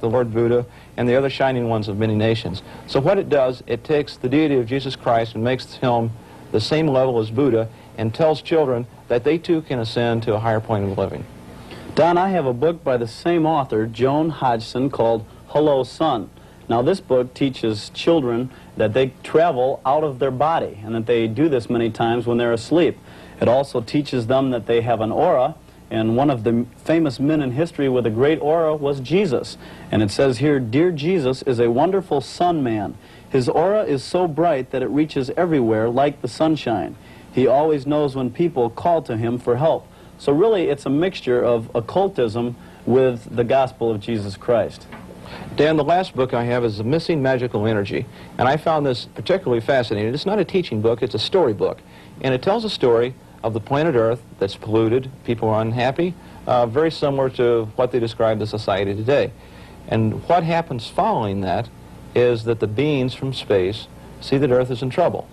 the Lord Buddha, and the other shining ones of many nations. So what it does, it takes the deity of Jesus Christ and makes him the same level as Buddha and tells children that they too can ascend to a higher point of living. Don, I have a book by the same author, Joan Hodgson, called Hello, Son. Now, this book teaches children that they travel out of their body and that they do this many times when they're asleep. It also teaches them that they have an aura, and one of the famous men in history with a great aura was Jesus. And it says here, "Dear Jesus is a wonderful sun man. His aura is so bright that it reaches everywhere like the sunshine. He always knows when people call to him for help." So really, it's a mixture of occultism with the gospel of Jesus Christ. Dan, the last book I have is The Missing Magical Energy, and I found this particularly fascinating. It's not a teaching book, it's a story book, and it tells a story of the planet Earth that's polluted, people are unhappy, very similar to what they describe as society today. And what happens following that is that the beings from space see that Earth is in trouble.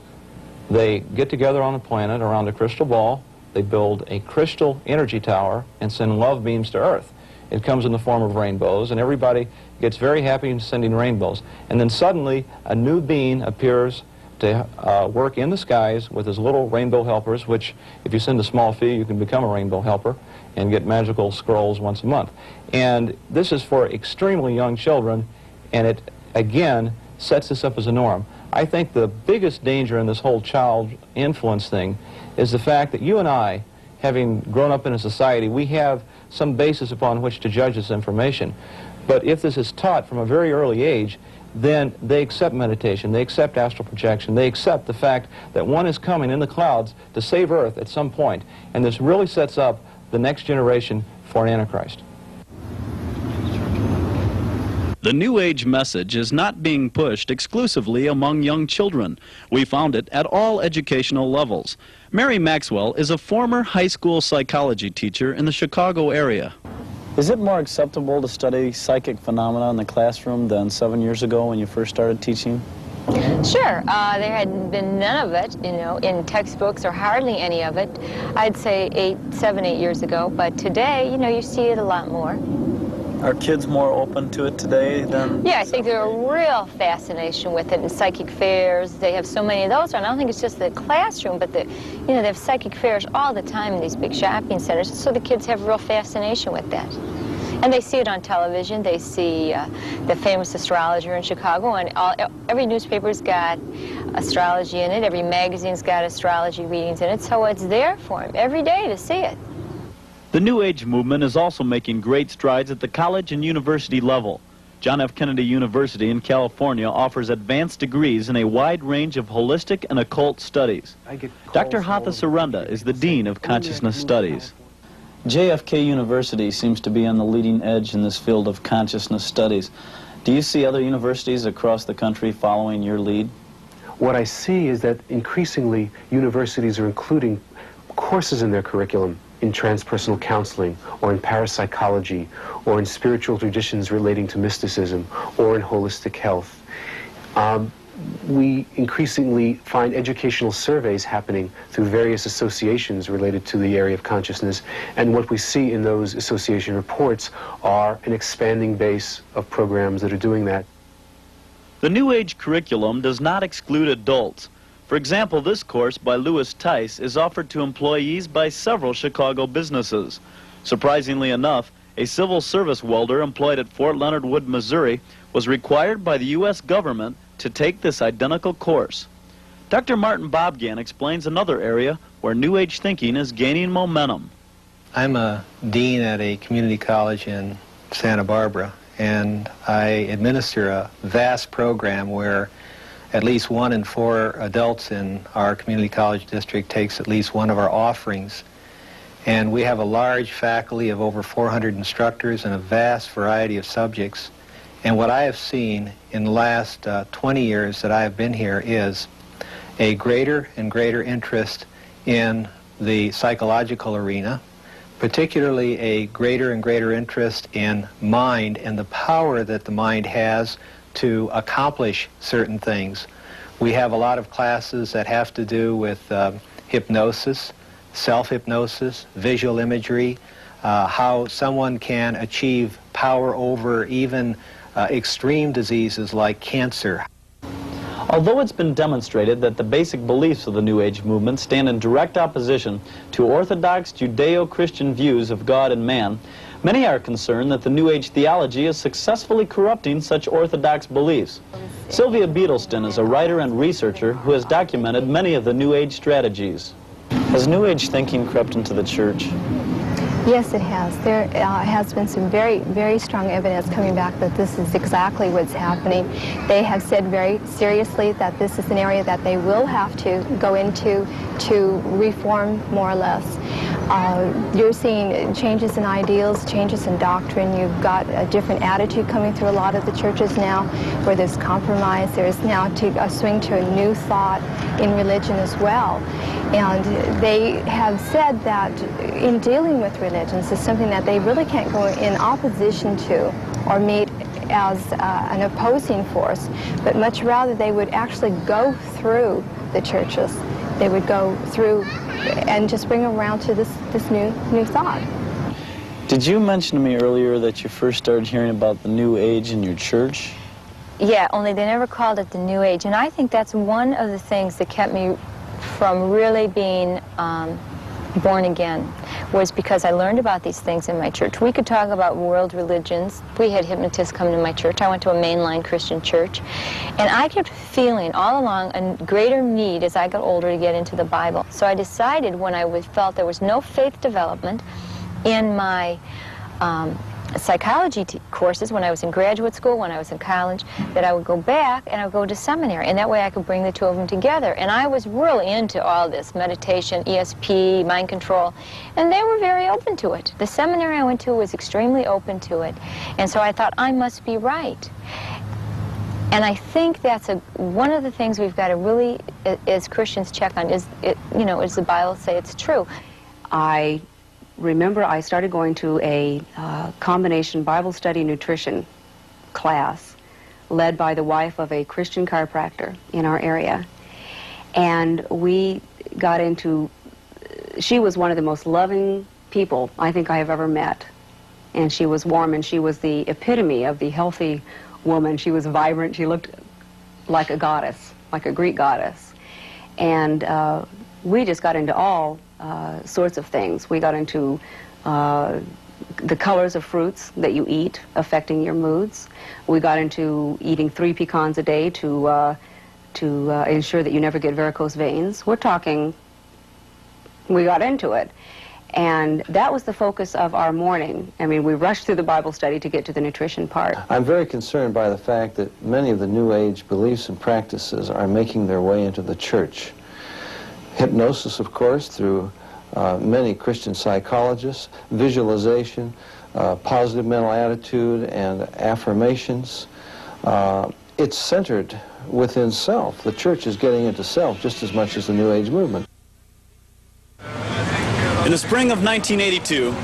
They get together on a planet around a crystal ball, they build a crystal energy tower and send love beams to Earth. It comes in the form of rainbows, and everybody gets very happy in sending rainbows. And then suddenly, a new being appears to work in the skies with his little rainbow helpers, which, if you send a small fee, you can become a rainbow helper and get magical scrolls once a month. And this is for extremely young children, and it, again, sets this up as a norm. I think the biggest danger in this whole child influence thing is the fact that you and I, having grown up in a society, we have some basis upon which to judge this information. But if this is taught from a very early age, then they accept meditation, they accept astral projection, they accept the fact that one is coming in the clouds to save Earth at some point, and this really sets up the next generation for an Antichrist. The New Age message is not being pushed exclusively among young children. We found it at all educational levels. Mary Maxwell is a former high school psychology teacher in the Chicago area. Is it more acceptable to study psychic phenomena in the classroom than 7 years ago when you first started teaching? Sure. There had been none of it, you know, in textbooks, or hardly any of it, I'd say 7, 8 years ago. But today, you know, you see it a lot more. Are kids more open to it today than... Yeah, I think there's a real fascination with it in psychic fairs. They have so many of those, and I don't think it's just the classroom, but you know, they have psychic fairs all the time in these big shopping centers, so the kids have real fascination with that. And they see it on television. They see the famous astrologer in Chicago, and every newspaper's got astrology in it. Every magazine's got astrology readings in it, so it's there for them every day to see it. The New Age movement is also making great strides at the college and university level. John F. Kennedy University in California offers advanced degrees in a wide range of holistic and occult studies. Dr. Hatha Saranda is the Dean of Consciousness Studies. JFK University seems to be on the leading edge in this field of consciousness studies. Do you see other universities across the country following your lead? What I see is that increasingly universities are including courses in their curriculum in transpersonal counseling, or in parapsychology, or in spiritual traditions relating to mysticism, or in holistic health. We increasingly find educational surveys happening through various associations related to the area of consciousness, and what we see in those association reports are an expanding base of programs that are doing that. The New Age curriculum does not exclude adults. For example, this course by Louis Tice is offered to employees by several Chicago businesses. Surprisingly enough, a civil service welder employed at Fort Leonard Wood, Missouri, was required by the U.S. government to take this identical course. Dr. Martin Bobgan explains another area where New Age thinking is gaining momentum. I'm a dean at a community college in Santa Barbara, and I administer a vast program where at least 1 in 4 adults in our community college district takes at least one of our offerings. And we have a large faculty of over 400 instructors in a vast variety of subjects. And what I have seen in the last 20 years that I have been here is a greater and greater interest in the psychological arena, particularly a greater and greater interest in mind and the power that the mind has to accomplish certain things. We have a lot of classes that have to do with hypnosis, self-hypnosis, visual imagery, how someone can achieve power over even extreme diseases like cancer. Although it's been demonstrated that the basic beliefs of the New Age movement stand in direct opposition to orthodox Judeo-Christian views of God and man, many are concerned that the New Age theology is successfully corrupting such orthodox beliefs. Sylvia Beadleston is a writer and researcher who has documented many of the New Age strategies. Has New Age thinking crept into the church? Yes, it has. There has been some very strong evidence coming back that this is exactly what's happening. They have said very seriously that this is an area that they will have to go into to reform more or less. You're seeing changes in ideals, changes in doctrine. You've got a different attitude coming through a lot of the churches now, where there's compromise. There's now a swing to a new thought in religion as well. And they have said that in dealing with religions is something that they really can't go in opposition to or meet as an opposing force, but much rather they would actually go through the churches. They would go through and just bring around to this new thought. Did you mention to me earlier that you first started hearing about the New Age in your church? Yeah, only they never called it the New Age, and I think that's one of the things that kept me from really being born again, was because I learned about these things in my church. We could talk about world religions. We had hypnotists come to my church. I went to a mainline Christian church, and I kept feeling all along a greater need as I got older to get into the Bible. So I decided, when I felt there was no faith development in my psychology courses, when I was in graduate school, when I was in college, that I would go back and I would go to seminary, and that way I could bring the two of them together. And I was really into all this meditation, ESP, mind control, and they were very open to it. The seminary I went to was extremely open to it, and so I thought, I must be right. And I think that's one of the things we've got to really, as Christians, check on. Is it, does the Bible say it's true? I remember I started going to a combination Bible study nutrition class led by the wife of a Christian chiropractor in our area. And we got into, she was one of the most loving people I think I have ever met. And she was warm, and she was the epitome of the healthy woman. She was vibrant. She looked like a goddess, like a Greek goddess. And we just got into all sorts of things. We got into the colors of fruits that you eat affecting your moods. We got into eating 3 pecans a day to ensure that you never get varicose veins. We're talking, we got into it. And that was the focus of our morning. I mean, we rushed through the Bible study to get to the nutrition part. I'm very concerned by the fact that many of the New Age beliefs and practices are making their way into the church. Hypnosis, of course, through many Christian psychologists, visualization, positive mental attitude, and affirmations. It's centered within self. The church is getting into self just as much as the New Age movement. In the spring of 1982,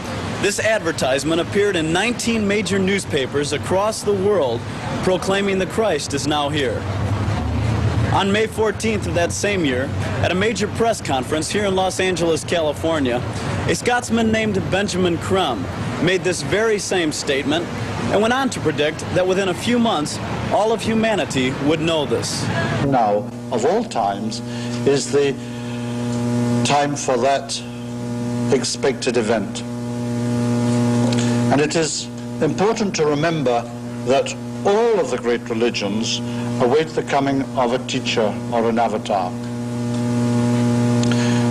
this advertisement appeared in 19 major newspapers across the world proclaiming the Christ is now here. On May 14th of that same year, at a major press conference here in Los Angeles, California, a Scotsman named Benjamin Crumb made this very same statement and went on to predict that within a few months, all of humanity would know this. Now, of all times, is the time for that expected event. And it is important to remember that all of the great religions await the coming of a teacher or an avatar.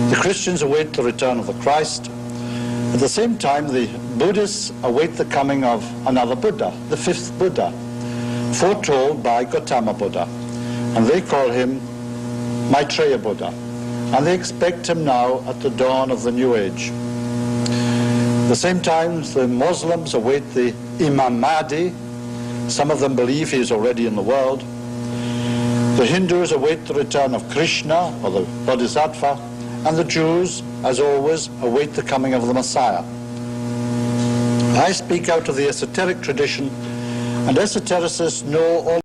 The Christians await the return of the Christ. At the same time, the Buddhists await the coming of another Buddha, the 5th Buddha, foretold by Gautama Buddha. And they call him Maitreya Buddha. And they expect him now at the dawn of the New Age. At the same time, the Muslims await the Imam Mahdi. Some of them believe he is already in the world. The Hindus await the return of Krishna, or the Bodhisattva, and the Jews, as always, await the coming of the Messiah. I speak out of the esoteric tradition, and esotericists know all